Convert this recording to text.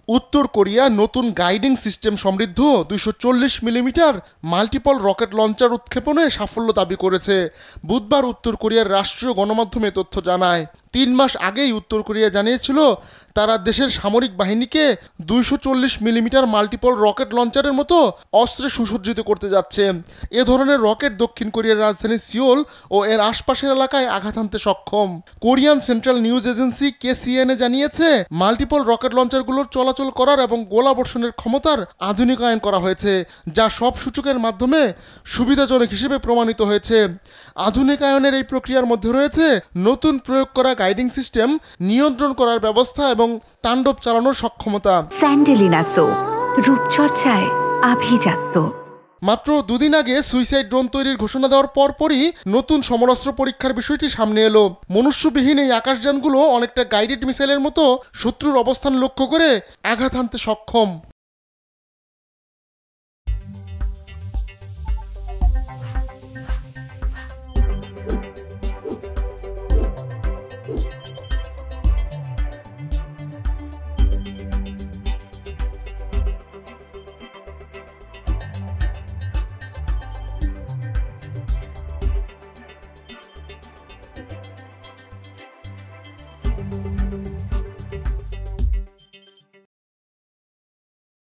উত্তর কোরিয়া নতুন guiding system সমৃদ্ধ 240 মিলিমিটার মাল্টিপল রকেট লঞ্চার উৎক্ষেপণে সাফল্য দাবি করেছে। বুধবার উত্তর কোরিয়ার রাষ্ট্রীয় গণমাধ্যমে তথ্য জানায়। 3 মাস আগেই উত্তর কোরিয়া জানিয়েছিল তারা দেশের সামরিক বাহিনীকে 240 মিলিমিটার মাল্টিপল রকেট লঞ্চারের মতো অস্ত্রে সুসজ্জিত করতে যাচ্ছে। এ ধরনের রকেট দক্ষিণ কোরিয়ার রাজধানী সিওল ও এর আশপাশের এলাকায় আঘাত হানতে সক্ষম। Korean central news agency KCNA জানিয়েছে মাল্টিপল রকেট লঞ্চারগুলোর চলাচল করার এবং গোলাবর্ষণের ক্ষমতার আধুনিকায়ন করা হয়েছে, যা সব সূচকের মাধ্যমে সুবিধাজনক হিসেবে প্রমাণিত হয়েছে। আধুনিকায়নের এই প্রক্রিয়ার মধ্যে রয়েছে নতুন প্রয়োগ করা গাইডিং সিস্টেম, নিয়ন্ত্রণ করার ব্যবস্থা এবং তাণ্ডব চালানোর সক্ষমতা। স্যান্ডেলিনা সো, রূপচর্চায় আভিজাত্য। মাত্র 2 দিন আগে সুইসাইড ড্রোন তৈরির ঘোষণা দেওয়ার পরপরই নতুন সমরাস্ত্র পরীক্ষার বিষয়টি সামনে এলো। মনুষ্যবিহীন এই আকাশযানগুলো অনেকটা গাইডেড মিসাইলের মতো শত্রুর অবস্থান লক্ষ্য করে আঘাত হানতে সক্ষম।